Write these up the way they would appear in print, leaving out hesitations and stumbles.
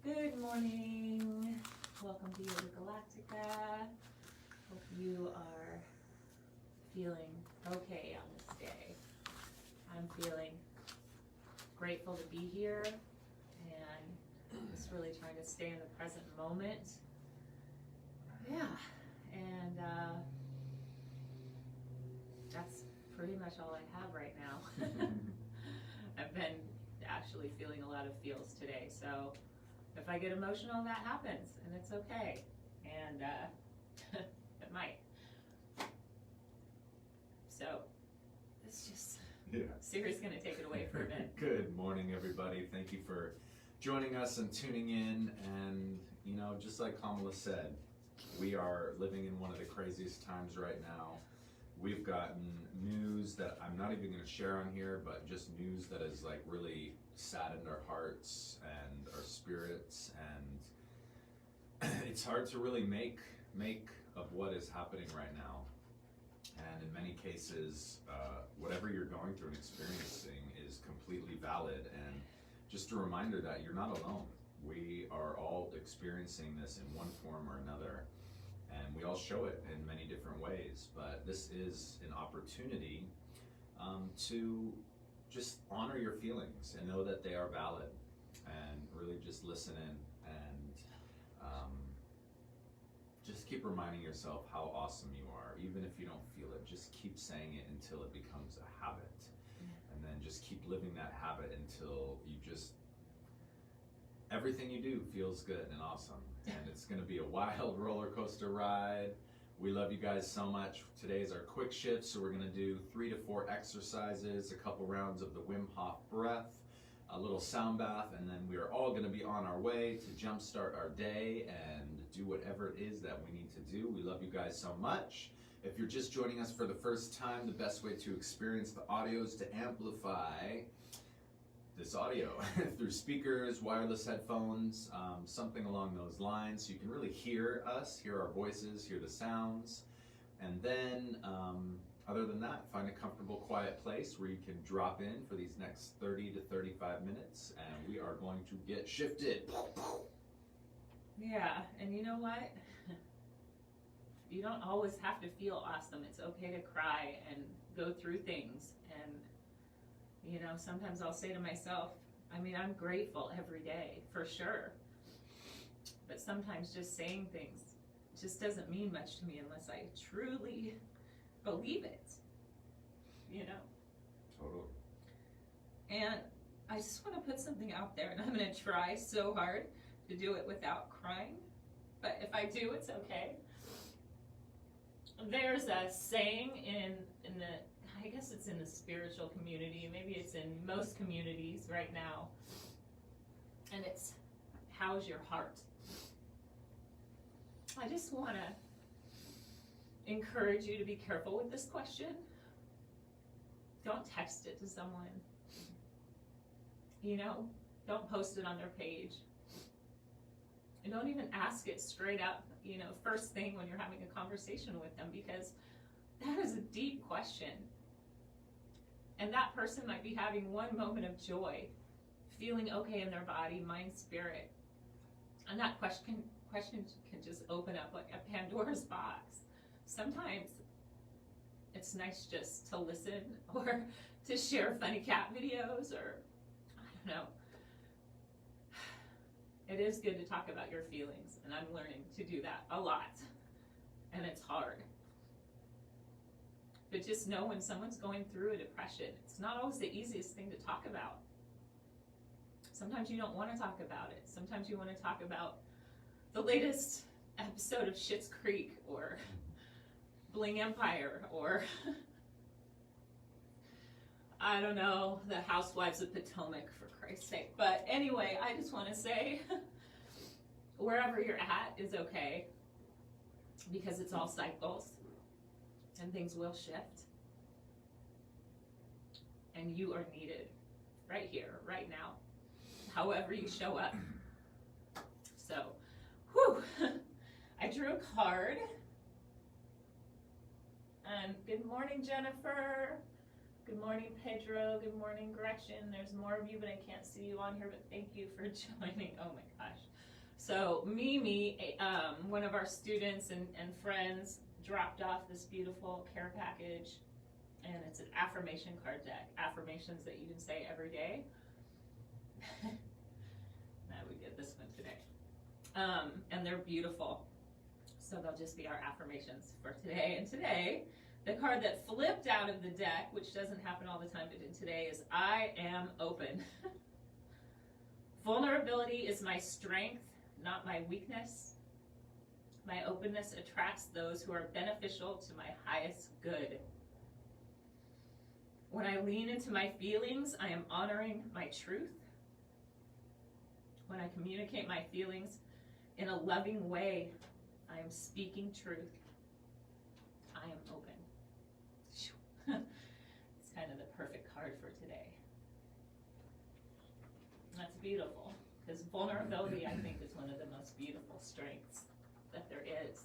Good morning. Welcome to your Galactica. Hope you are feeling okay on this day. I'm feeling grateful to be here and just really trying to stay in the present moment. Yeah, and that's pretty much all I have right now. I've been actually feeling a lot of feels today, so if I get emotional, that happens, and it's okay, and it might. So it's just, Siri's gonna take it away for a bit. Good morning, everybody. Thank you for joining us and tuning in. And you know, just like Kamala said, we are living in one of the craziest times right now. We've gotten news that I'm not even going to share on here, but just news that has like really saddened our hearts and our spirits, and it's hard to really make of what is happening right now. And in many cases, whatever you're going through and experiencing is completely valid, and just a reminder that you're not alone. We are all experiencing this in one form or another, and we all show it in many different ways, but this is an opportunity to just honor your feelings and know that they are valid, and really just listen in and just keep reminding yourself how awesome you are. Even if you don't feel it, just keep saying it until it becomes a habit, and then just keep living that habit until you just, everything you do feels good and awesome. And it's going to be a wild roller coaster ride. We love you guys so much. Today's our quick shift, so we're going to do 3 to 4 exercises, a couple rounds of the Wim Hof breath, a little sound bath, and then we are all going to be on our way to jumpstart our day and do whatever it is that we need to do. We love you guys so much. If you're just joining us for the first time, the best way to experience the audio is to amplify this audio through speakers, wireless headphones, something along those lines, so you can really hear us, hear our voices, hear the sounds. And then other than that, find a comfortable, quiet place where you can drop in for these next 30 to 35 minutes, and we are going to get shifted. Yeah, and you know what? You don't always have to feel awesome. It's okay to cry and go through things. And you know, sometimes I'll say to myself, I mean, I'm grateful every day, for sure. But sometimes just saying things just doesn't mean much to me unless I truly believe it, you know? Totally. And I just want to put something out there, and I'm going to try so hard to do it without crying. But if I do, it's okay. There's a saying in the, I guess it's in the spiritual community, maybe it's in most communities right now, and it's, how's your heart? I just want to encourage you to be careful with this question. Don't text it to someone. You know, don't post it on their page. And don't even ask it straight up, you know, first thing when you're having a conversation with them, because that is a deep question. And that person might be having one moment of joy, feeling okay in their body, mind, spirit. And that question can just open up like a Pandora's box. Sometimes it's nice just to listen or to share funny cat videos, or I don't know. It is good to talk about your feelings, and I'm learning to do that a lot. And it's hard. But just know when someone's going through a depression, it's not always the easiest thing to talk about. Sometimes you don't want to talk about it. Sometimes you want to talk about the latest episode of Schitt's Creek, or Bling Empire, or I don't know, the Housewives of Potomac, for Christ's sake. But anyway, I just want to say, wherever you're at is okay, because it's all cycles. And things will shift. And you are needed right here, right now, however you show up. So, whew, I drew a card. And good morning, Jennifer. Good morning, Pedro. Good morning, Gretchen. There's more of you, but I can't see you on here, but thank you for joining. Oh my gosh. So Mimi, one of our students and friends, dropped off this beautiful care package, and it's an affirmation card deck. Affirmations that you can say every day. I would get this one today. And they're beautiful. So they'll just be our affirmations for today. And today, the card that flipped out of the deck, which doesn't happen all the time, but in today, is I am open. Vulnerability is my strength, not my weakness. My openness attracts those who are beneficial to my highest good. When I lean into my feelings, I am honoring my truth. When I communicate my feelings in a loving way, I am speaking truth. I am open. It's kind of the perfect card for today. That's beautiful, because vulnerability, I think, is one of the most beautiful strengths that there is.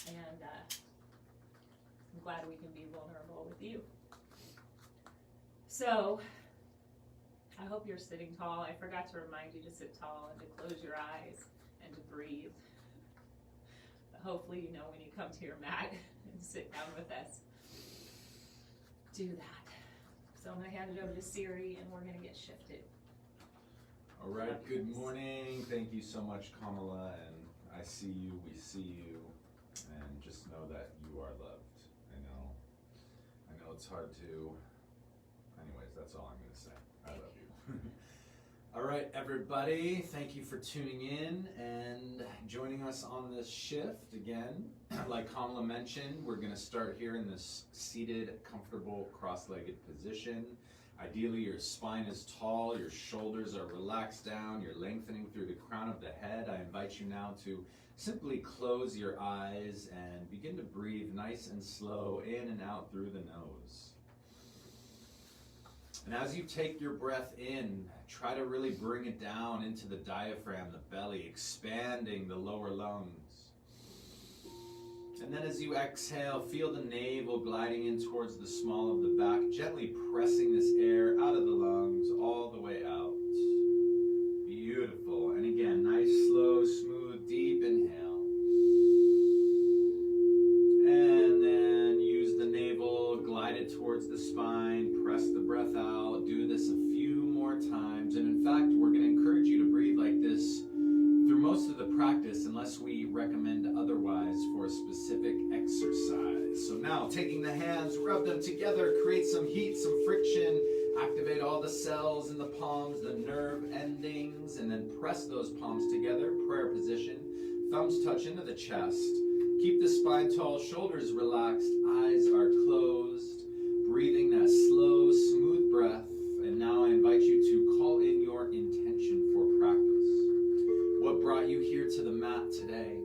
And I'm glad we can be vulnerable with you. So, I hope you're sitting tall. I forgot to remind you to sit tall and to close your eyes and to breathe. But hopefully you know when you come to your mat and sit down with us, do that. So I'm going to hand it over to Siri and we're going to get shifted. All right, good morning. Thank you so much, Kamala, and I see you, we see you, and just know that you are loved. I know it's hard to, anyways, that's all I'm going to say. I love you. All right, everybody, thank you for tuning in and joining us on this shift again. Like Kamala mentioned, we're going to start here in this seated, comfortable, cross-legged position. Ideally, your spine is tall, your shoulders are relaxed down, you're lengthening through the crown of the head. I invite you now to simply close your eyes and begin to breathe nice and slow in and out through the nose. And as you take your breath in, try to really bring it down into the diaphragm, the belly, expanding the lower lungs. And then as you exhale, feel the navel gliding in towards the small of the back, gently pressing this air out of the lungs all the way out. Beautiful. And again, nice, slow, smooth, deep inhale. And then use the navel, glide it towards the spine, press the breath out. Do this a few more times. And in fact, we're going to encourage you to breathe like this through most of the practice, unless we recommend otherwise for a specific exercise. So now, taking the hands, rub them together, create some heat, some friction, activate all the cells in the palms, the nerve endings, and then press those palms together, prayer position. Thumbs touch into the chest. Keep the spine tall, shoulders relaxed, eyes are closed, breathing that slow, smooth breath. And now I invite you to call in your intention for practice. What brought you here to the mat today?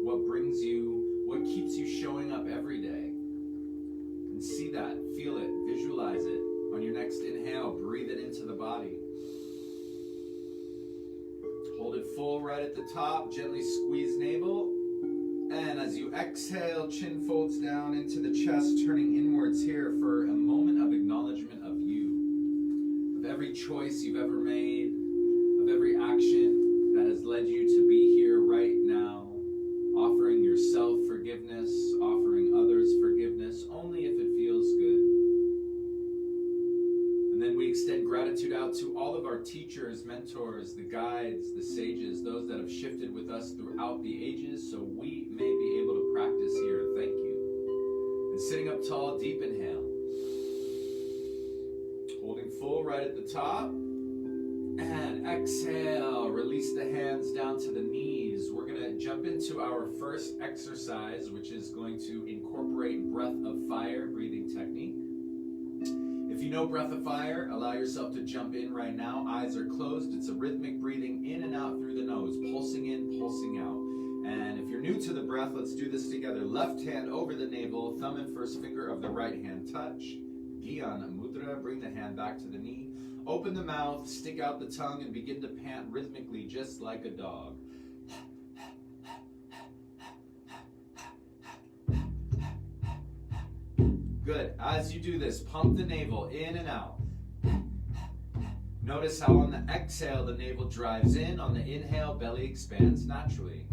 What brings you, what keeps you showing up every day? And see that, feel it, visualize it. On your next inhale, breathe it into the body. Hold it full right at the top, gently squeeze navel. And as you exhale, chin folds down into the chest, turning inwards here for a moment of acknowledgement of you, of every choice you've ever made, of every action that has led you to be here right now, offering yourself forgiveness, offering others forgiveness, only if it feels good. And then we extend gratitude out to all of our teachers, mentors, the guides, the sages, those that have shifted with us throughout the ages, so we may be able to practice here. Thank you. And sitting up tall, deep inhale. Holding full right at the top. And exhale, release the hands down to the knees. We're going to jump into our first exercise, which is going to incorporate breath of fire breathing technique. If you know breath of fire, allow yourself to jump in right now. Eyes are closed. It's a rhythmic breathing in and out through the nose, pulsing in, pulsing out. And if you're new to the breath, let's do this together. Left hand over the navel, thumb and first finger of the right hand touch. Gyan Mudra, bring the hand back to the knee. Open the mouth, stick out the tongue, and begin to pant rhythmically, just like a dog. Good. As you do this, pump the navel in and out. Notice how on the exhale, the navel drives in. On the inhale, belly expands naturally.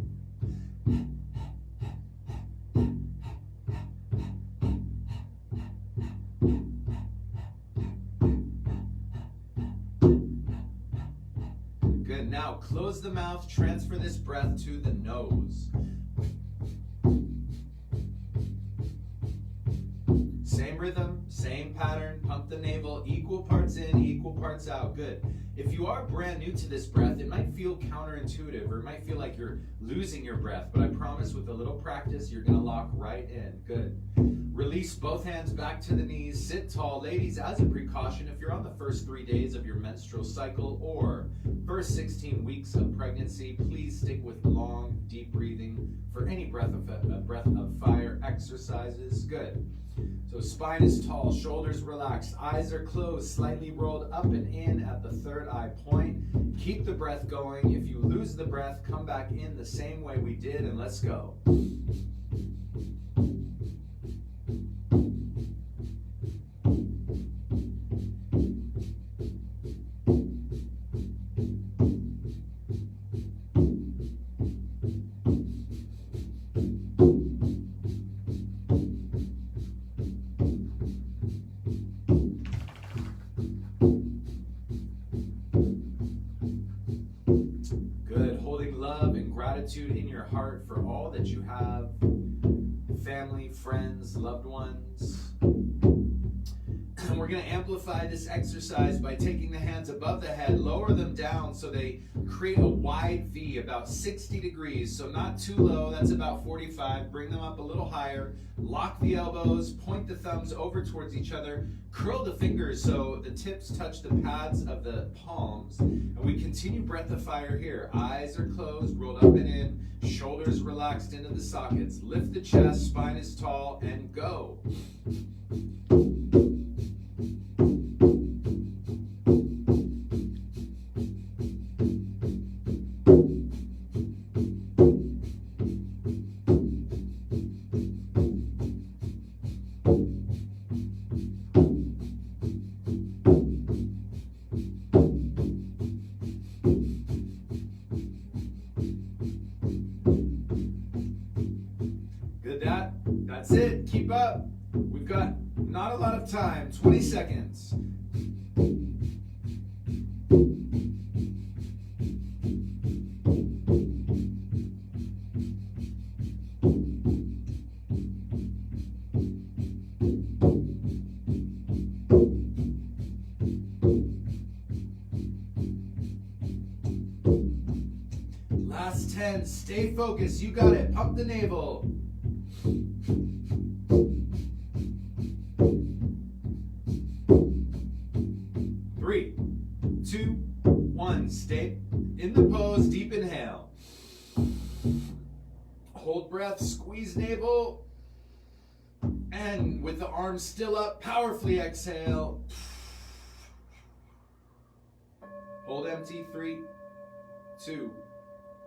Good. Now close the mouth, transfer this breath to the nose. Same rhythm, same pattern, pump the navel, equal parts in, equal parts out. Good. If you are brand new to this breath, it might feel counterintuitive, or it might feel like you're losing your breath, but I promise with a little practice, you're gonna lock right in. Good. Release both hands back to the knees, sit tall. Ladies, as a precaution, if you're on the first 3 days of your menstrual cycle or first 16 weeks of pregnancy, please stick with long, deep breathing for any breath of fire exercises. Good. So spine is tall, shoulders relaxed, eyes are closed, slightly rolled up and in at the third eye point. Keep the breath going. If you lose the breath, come back in the same way we did, and let's go. In your heart for all that you have, family, friends, loved ones. And we're going to amplify this exercise by taking the hands above the head, lower them down so they create a wide V, about 60 degrees. So not too low, that's about 45. Bring them up a little higher. Lock the elbows, point the thumbs over towards each other. Curl the fingers so the tips touch the pads of the palms. And we continue breath of fire here. Eyes are closed, rolled up and in. Shoulders relaxed into the sockets. Lift the chest, spine is tall, and go. That's it. Keep up. We've got not a lot of time. 20 seconds. Last 10. Stay focused. You got it. Pump the navel. 3, 2, 1. Stay in the pose. Deep inhale. Hold breath. Squeeze navel. And with the arms still up, powerfully exhale. Hold empty. 3, 2,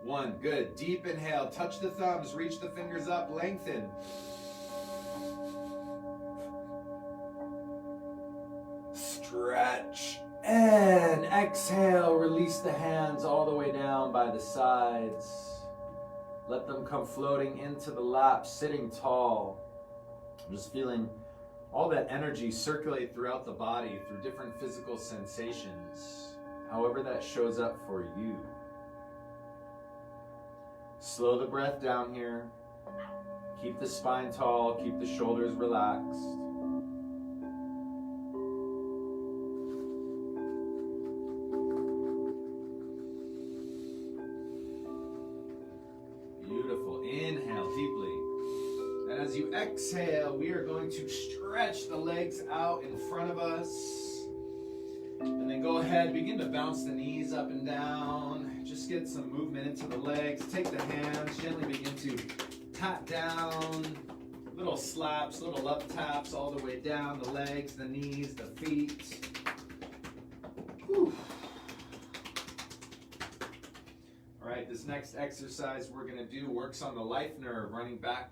1. Good. Deep inhale. Touch the thumbs. Reach the fingers up. Lengthen. Stretch. And exhale. Release the hands all the way down by the sides. Let them come floating into the lap, sitting tall. Just feeling all that energy circulate throughout the body through different physical sensations, however that shows up for you. Slow the breath down here. Keep the spine tall, keep the shoulders relaxed. Beautiful. Inhale deeply. And as you exhale, we are going to stretch the legs out in front of us. And then go ahead, begin to bounce the knees up and down. Just get some movement into the legs. Take the hands, gently begin to tap down. Little slaps, little up taps all the way down the legs, the knees, the feet. Whew. All right, this next exercise we're going to do works on the life nerve, running back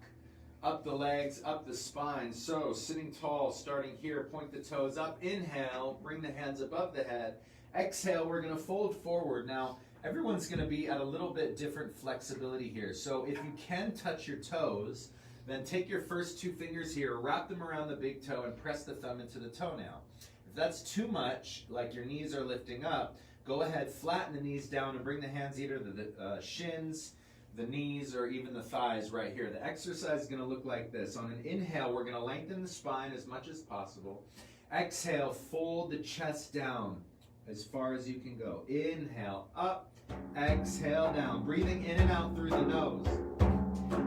up the legs, up the spine. So sitting tall, starting here, point the toes up. Inhale, bring the hands above the head. Exhale, we're going to fold forward. Now, everyone's going to be at a little bit different flexibility here. So if you can touch your toes, then take your first 2 fingers here, wrap them around the big toe, and press the thumb into the toenail. If that's too much, like your knees are lifting up, go ahead, flatten the knees down and bring the hands either to the shins, the knees, or even the thighs right here. The exercise is going to look like this. On an inhale, we're going to lengthen the spine as much as possible. Exhale, fold the chest down as far as you can go. Inhale, up. Exhale, down. Breathing in and out through the nose.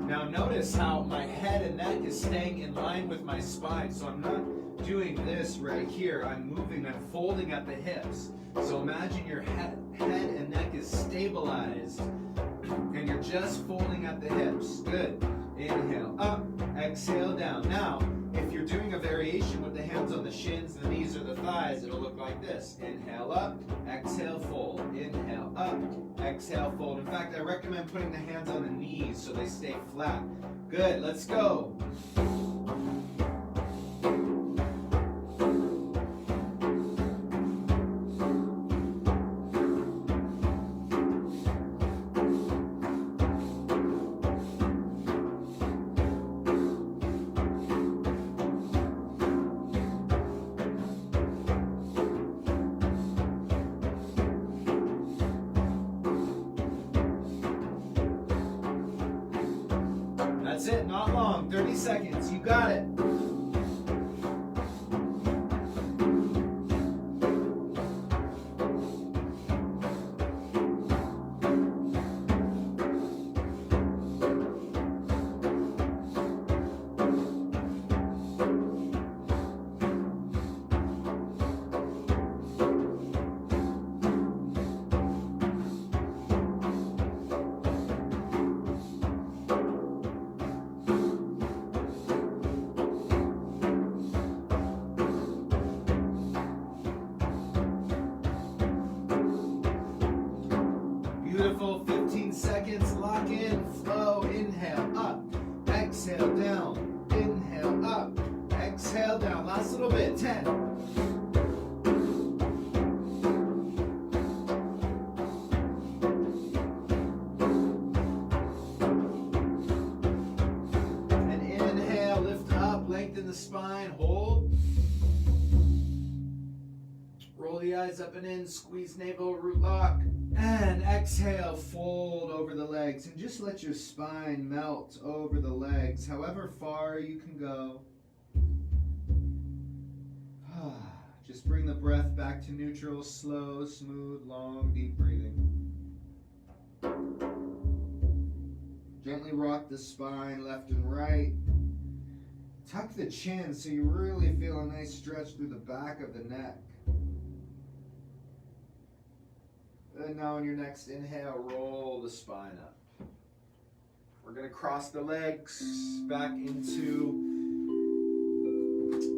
Now notice how my head and neck is staying in line with my spine. So I'm not doing this right here. I'm moving, I'm folding at the hips. So imagine your head and neck is stabilized. And you're just folding at the hips. Good. Inhale, up. Exhale, down. Now, if you're doing a variation with the hands on the shins, the knees, or the thighs, it'll look like this. Inhale up, exhale, fold. Inhale up, exhale, fold. In fact, I recommend putting the hands on the knees so they stay flat. Good, let's go. That's it, not long, 30 seconds, you got it. Beautiful, 15 seconds, lock in, flow, inhale, up, exhale, down, inhale, up, exhale, down, last little bit, 10. And inhale, lift up, lengthen the spine, hold. Roll the eyes up and in, squeeze navel, root lock. And exhale, fold over the legs. And just let your spine melt over the legs, however far you can go. Just bring the breath back to neutral, slow, smooth, long, deep breathing. Gently rock the spine left and right. Tuck the chin so you really feel a nice stretch through the back of the neck. And now on your next inhale, roll the spine up. We're going to cross the legs back into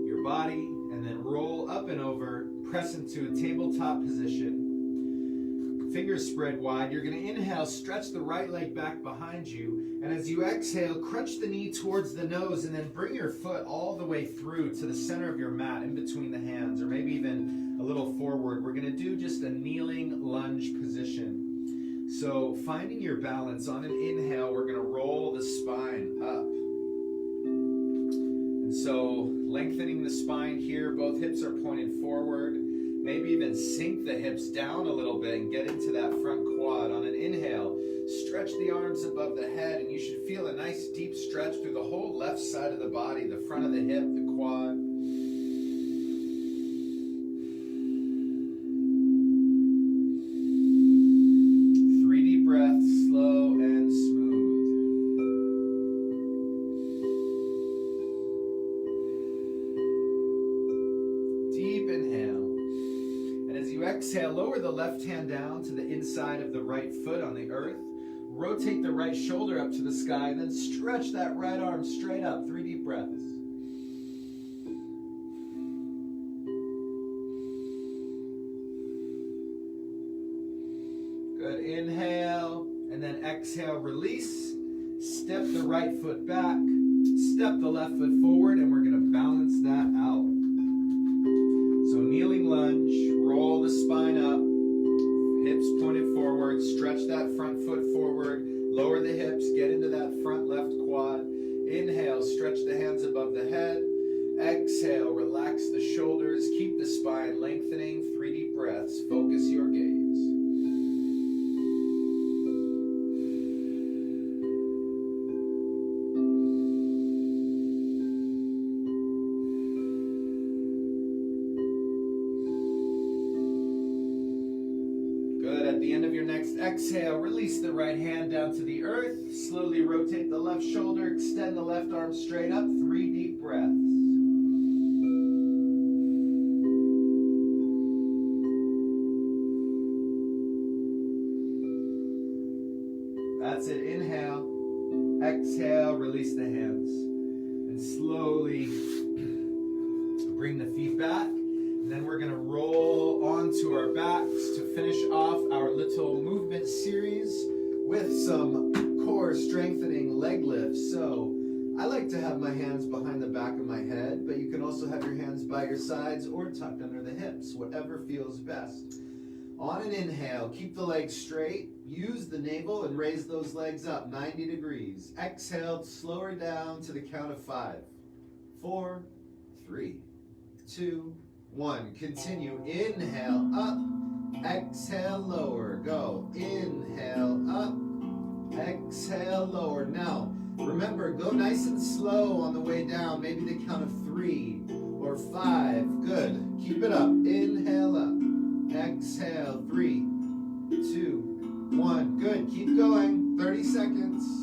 your body and then roll up and over, press into a tabletop position. Fingers spread wide. You're going to inhale, stretch the right leg back behind you. And as you exhale, crunch the knee towards the nose and then bring your foot all the way through to the center of your mat in between the hands, or maybe even a little forward. We're going to do just a kneeling lunge position. So finding your balance on an inhale, we're going to roll the spine up. And so lengthening the spine here, both hips are pointed forward. Maybe even sink the hips down a little bit and get into that front quad. On an inhale, stretch the arms above the head, and you should feel a nice deep stretch through the whole left side of the body, the front of the hip, the quad. Exhale, lower the left hand down to the inside of the right foot on the earth. Rotate the right shoulder up to the sky, and then stretch that right arm straight up. 3 deep breaths. Good. Inhale, and then exhale, release. Step the right foot back. Step the left foot forward, and we're going to balance that out. So kneeling lunge, roll the spine up, hips pointed forward, stretch that front foot forward, lower the hips, get into that front left quad. Inhale, stretch the hands above the head. Exhale, relax the shoulders, keep the spine lengthening. 3 deep breaths, focus your gaze. At the end of your next exhale, release the right hand down to the earth. Slowly rotate the left shoulder, extend the left arm straight up. 3 deep breaths. That's it. Inhale. Exhale, release the hands. And slowly bring the feet back. And then we're going to roll onto our backs to finish off our little movement series with some core strengthening leg lifts. So I like to have my hands behind the back of my head, but you can also have your hands by your sides or tucked under the hips, whatever feels best. On an inhale, keep the legs straight, use the navel and raise those legs up 90 degrees. Exhale, slow her down to the count of 5. 4, 3, 2, 1. Continue. Inhale up. Exhale lower. Go. Inhale up. Exhale lower. Now, remember, go nice and slow on the way down. Maybe the count of 3 or 5. Good. Keep it up. Inhale up. Exhale. 3, 2, 1. Good. Keep going. 30 seconds.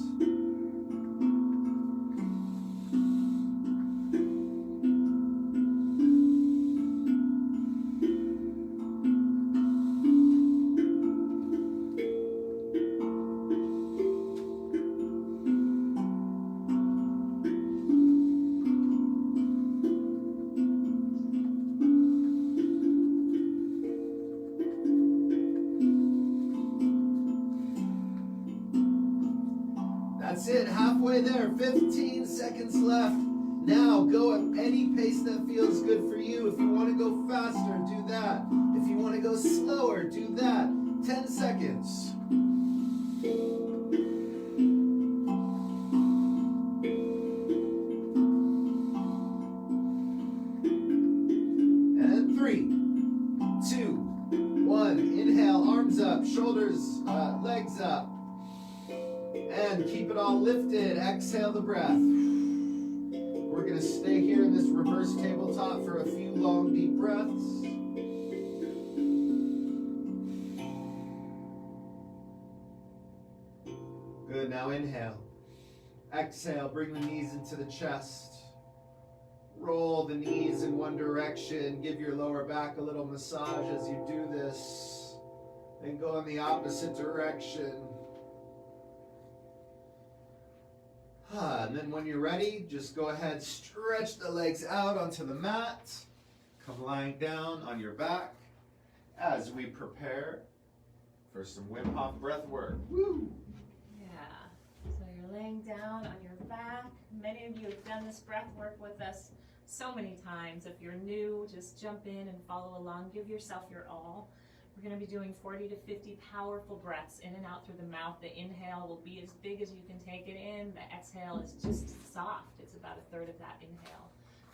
That's it, halfway there, 15 seconds left. Now go at any pace that feels good for you. If you want to go faster, do that. If you want to go slower, do that. 10 seconds. And 3, 2, 1. Inhale, arms up, shoulders, legs up. And keep it all lifted. Exhale the breath. We're going to stay here in this reverse tabletop for a few long, deep breaths. Good. Now inhale. Exhale. Bring the knees into the chest. Roll the knees in one direction. Give your lower back a little massage as you do this. Then go in the opposite direction. And then when you're ready, just go ahead, stretch the legs out onto the mat. Come lying down on your back as we prepare for some Wim Hof breath work. Woo! Yeah. So you're laying down on your back. Many of you have done this breath work with us so many times. If you're new, just jump in and follow along. Give yourself your all. We're going to be doing 40 to 50 powerful breaths in and out through the mouth. The inhale will be as big as you can take it in. The exhale is just soft. It's about a third of that inhale.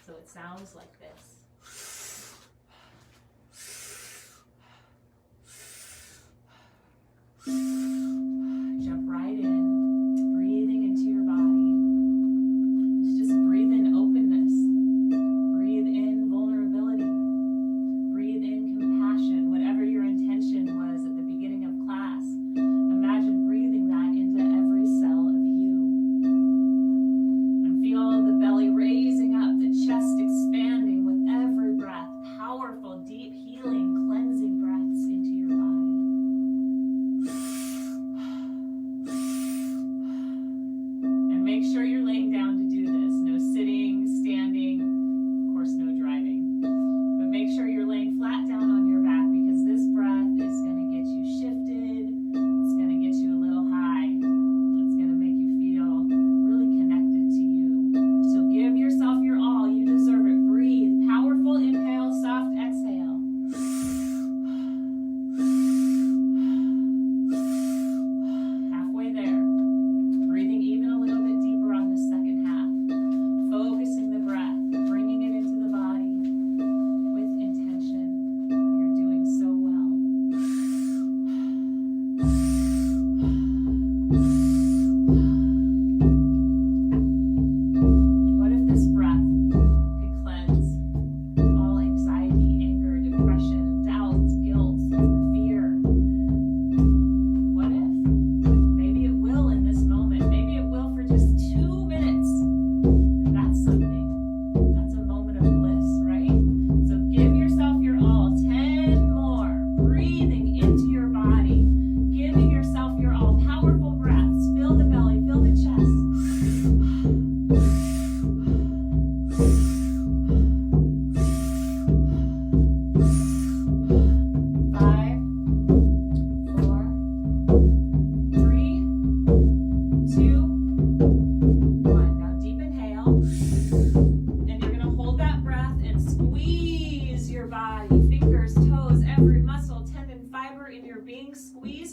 So it sounds like this. Jump right in, breathing into your body. Just breathe in openness. Breathe in vulnerability. Breathe in compassion. Whatever your intention was at the beginning of class, imagine breathing that into every cell of you. And feel the belly raising up, the chest expanding with every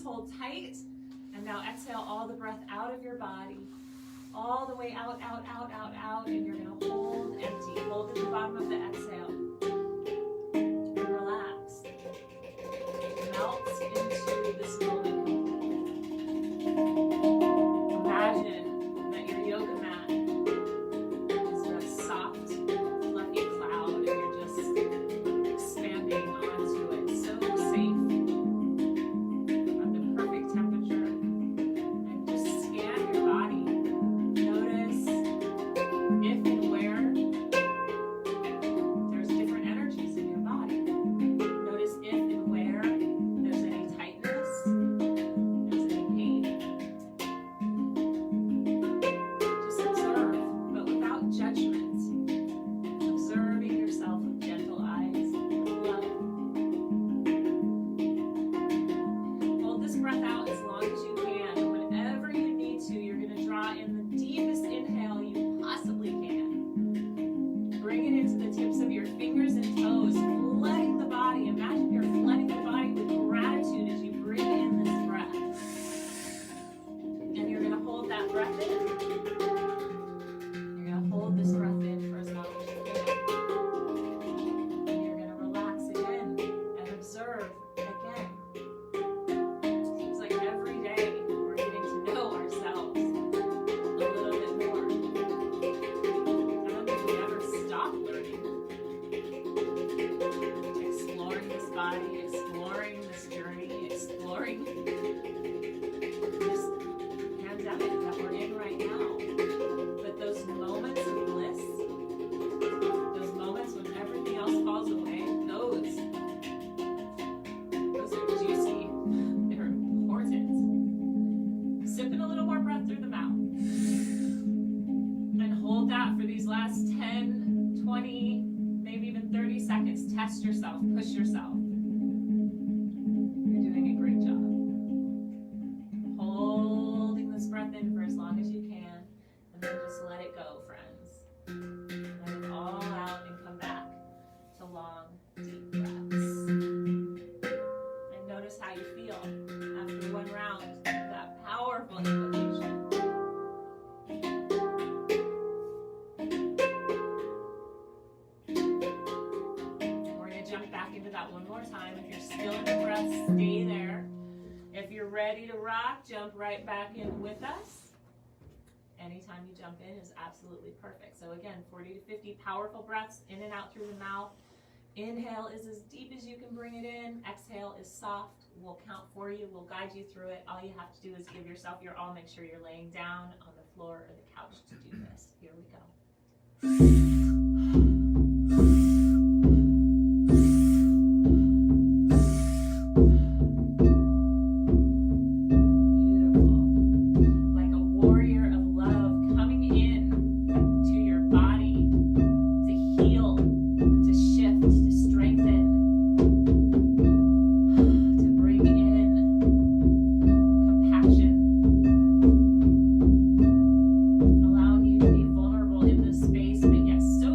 hold tight. And now exhale all the breath out of your body. All the way out, out, out, out, out. And you're going to hold empty. Hold at the bottom of the exhale. And relax. Melt into this moment. Imagine that your yoga mat is a soft, fluffy cloud and you're just expanding onto it. So safe. At the perfect temperature. And just scan your body. Notice if and where there's different energies in your body. Notice if and where there's any tightness, there's any pain. Just observe, but without judgment. Observing yourself with gentle eyes. Love. Hold this breath out as long as you can. And whenever you need to, you're going to draw in the deepest inhale you possibly can. Bring it into the tips of your fingers and toes, flooding the body. Imagine you're flooding the body with gratitude as you bring in this breath. And you're going to hold that breath in. You're going to hold this breath in for as long as you can. And you're going to relax again and observe again. Seems like every day we're getting to know ourselves a little bit more. I don't think we ever stop learning. Exploring this body, exploring this journey, exploring this pandemic that we're in right now. But those moments of bliss, those moments when everything else falls away, those are juicy. They're important. Sip in a little more breath through the mouth. And hold that for these last 10, 20, maybe even 30 seconds. Test yourself, push yourself. You're doing a great job. Holding this breath in for as long as you can, and then just let it go, friends. Let it all out and come back to long, deep breaths. And notice how you feel after one round of that powerful invocation. We're going to jump back into that one more time. If you're still in the breath, stay there. If you're ready to rock, jump right back in with us. Anytime you jump in is absolutely perfect. So again, 40 to 50 powerful breaths in and out through the mouth. Inhale is as deep as you can bring it in. Exhale is soft. We'll count for you. We'll guide you through it. All you have to do is give yourself your all. Make sure you're laying down on the floor or the couch to do this. Here we go. Allowing you to be vulnerable in this space, but yet so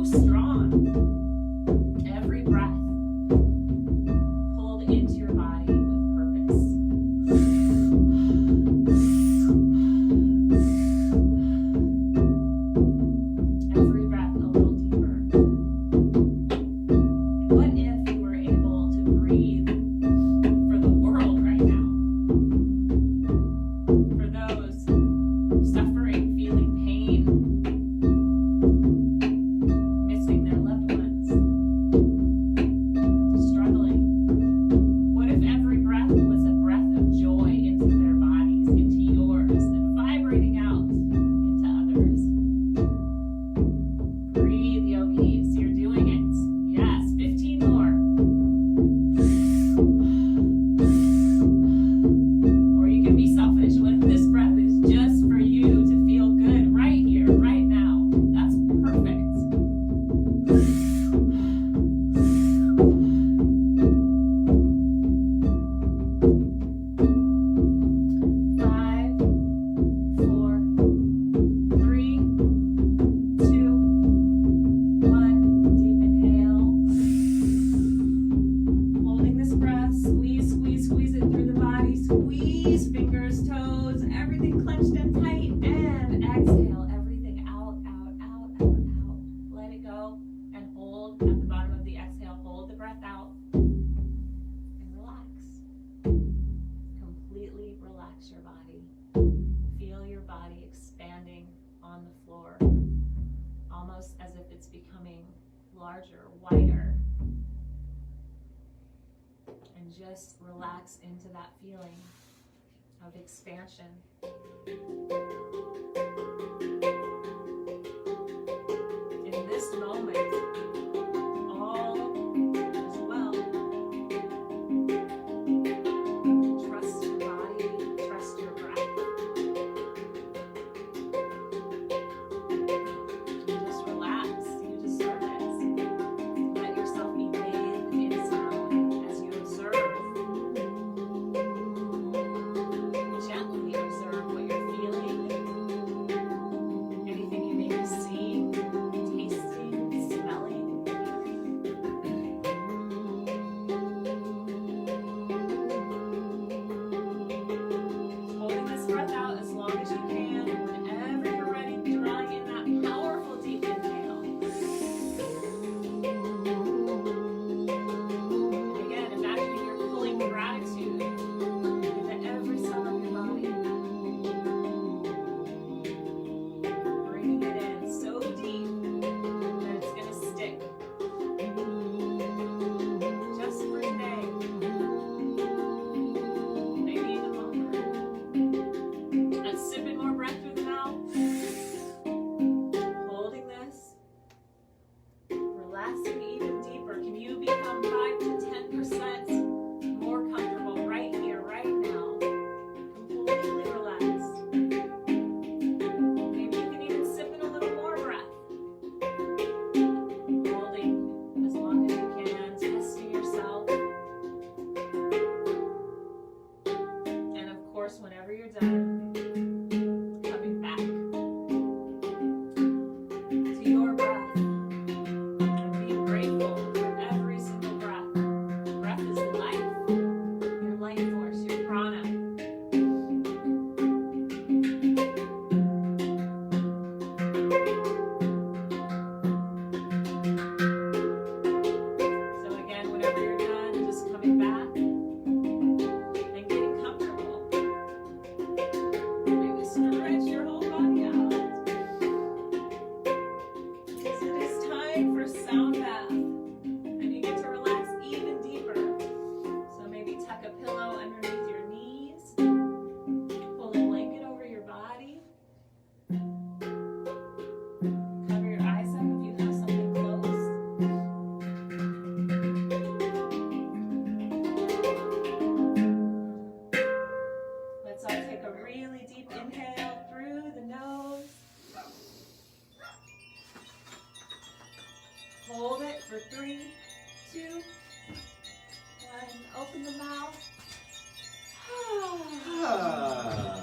relax your body. Feel your body expanding on the floor, almost as if it's becoming larger, wider. And just relax into that feeling of expansion. In this moment, all is well. Trust your body, trust your breath. And just relax, you deserve it. Let yourself be bathed in sound as you observe. Gently observe what you're feeling, anything you may be seeing, tasting, smelling. Holding this breath out as long as you can, and whenever you're ready, drawing in that powerful deep inhale. And again, imagining you're pulling gratitude into every cell of your body. Bringing it in so deep that it's going to stick. Just for today. Maybe even longer. And sipping more breath through the mouth. Holding this. Relaxing even deeper. Can you become 5 to 10% more comfortable right here, right now? Completely relaxed. Maybe you can even sip in a little more breath. Holding as long as you can, testing yourself. And of course, whenever you're done, coming back to your breath and being grateful for every single breath. Breath is life, your life force, your prana. So again, whenever you're done, just coming back and getting comfortable. Maybe stretch your whole body out. Because it is time for sound bath. And you get to relax even deeper. So maybe tuck a pillow underneath your knees. Pull a blanket over your body. Cover your eyes up if you have something closed. Let's all take a really deep inhale through the nose. Hold it for 3, 2, 1. Open the mouth. Relax.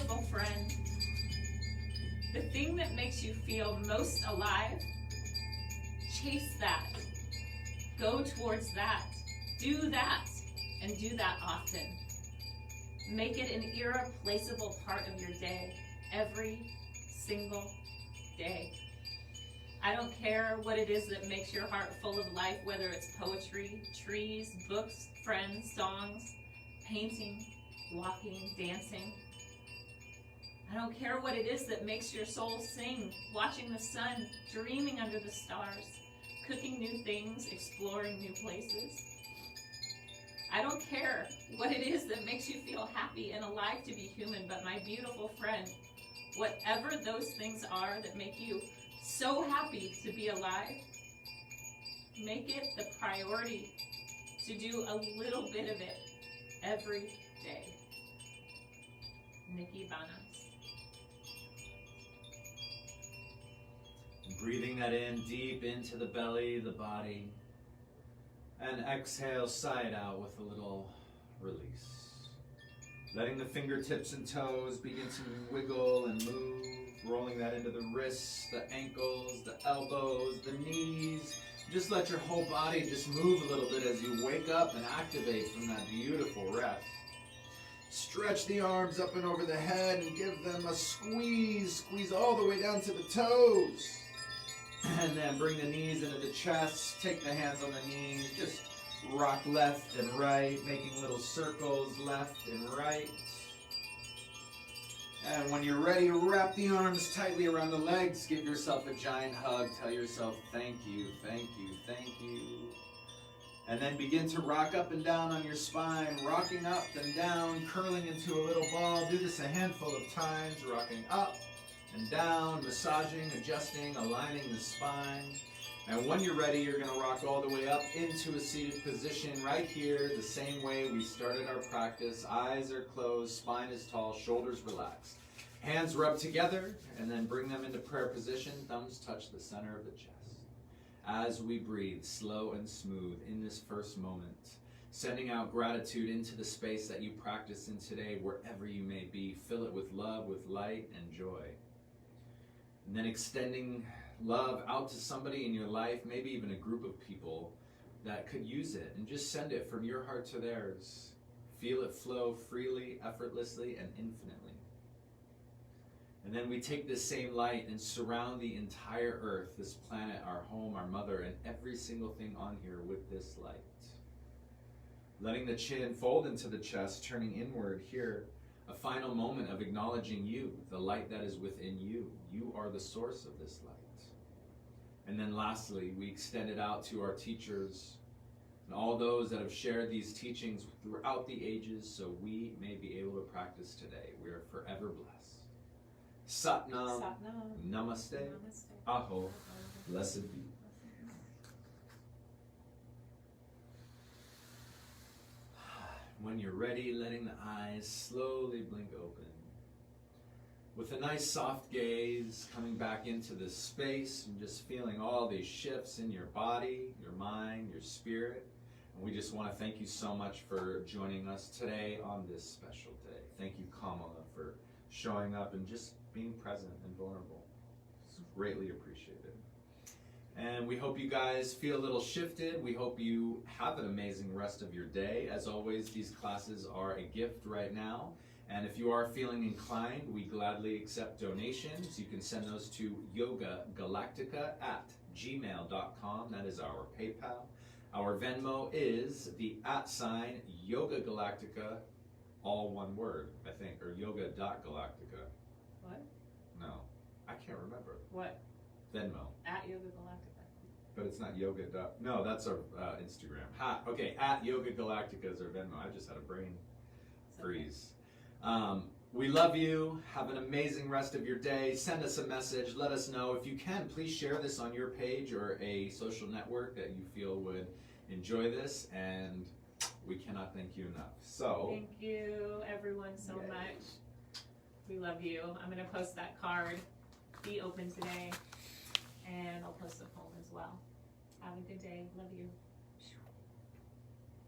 beautiful friend, the thing that makes you feel most alive, chase that. Go towards that. Do that. And do that often. Make it an irreplaceable part of your day, every single day. I don't care what it is that makes your heart full of life, whether it's poetry, trees, books, friends, songs, painting, walking, dancing. I don't care what it is that makes your soul sing, watching the sun, dreaming under the stars, cooking new things, exploring new places. I don't care what it is that makes you feel happy and alive to be human, but my beautiful friend, whatever those things are that make you so happy to be alive, make it the priority to do a little bit of it every day. Nikki Banas. Breathing that in deep into the belly, the body. And exhale, sigh it out with a little release. Letting the fingertips and toes begin to wiggle and move. Rolling that into the wrists, the ankles, the elbows, the knees. Just let your whole body just move a little bit as you wake up and activate from that beautiful rest. Stretch the arms up and over the head and give them a squeeze. Squeeze all the way down to the toes. And then bring the knees into the chest. Take the hands on the knees. Just rock left and right, making little circles left and right. And when you're ready, wrap the arms tightly around the legs. Give yourself a giant hug. Tell yourself, thank you, thank you, thank you. And then begin to rock up and down on your spine, rocking up and down, curling into a little ball. Do this a handful of times, rocking up and down, massaging, adjusting, aligning the spine. And when you're ready, you're going to rock all the way up into a seated position right here, the same way we started our practice. Eyes are closed, spine is tall, shoulders relaxed. Hands rub together, and then bring them into prayer position. Thumbs touch the center of the chest. As we breathe, slow and smooth in this first moment, sending out gratitude into the space that you practice in today, wherever you may be. Fill it with love, with light, and joy. And then extending love out to somebody in your life, maybe even a group of people that could use it, and just send it from your heart to theirs. Feel it flow freely, effortlessly, and infinitely. And then we take this same light and surround the entire earth, this planet, our home, our mother, and every single thing on here with this light. Letting the chin fold into the chest, turning inward here. A final moment of acknowledging you, the light that is within you. You are the source of this light. And then lastly, we extend it out to our teachers and all those that have shared these teachings throughout the ages so we may be able to practice today. We are forever blessed. Satnam, Satnam. Namaste, Namaste. Aho, blessed be. When you're ready, letting the eyes slowly blink open. With a nice soft gaze, coming back into this space and just feeling all these shifts in your body, your mind, your spirit. And we just want to thank you so much for joining us today on this special day. Thank you, Kamala, for showing up and just being present and vulnerable. It's greatly appreciated. And we hope you guys feel a little shifted. We hope you have an amazing rest of your day. As always, these classes are a gift right now. And if you are feeling inclined, we gladly accept donations. You can send those to yogagalactica@gmail.com. That is our PayPal. Our Venmo is the @YogaGalactica, all one word, I think, or yoga.galactica. What? No, I can't remember. What? Venmo. @Yoga Galactica. But it's not yoga. No, that's our Instagram. Okay, @Yoga Galactica is our Venmo. I just had a brain freeze. We love you. Have an amazing rest of your day. Send us a message. Let us know. If you can, please share this on your page or a social network that you feel would enjoy this. And we cannot thank you enough. So thank you, everyone, so much. We love you. I'm going to post that card. Be open today. And I'll post a poem as well. Have a good day. Love you.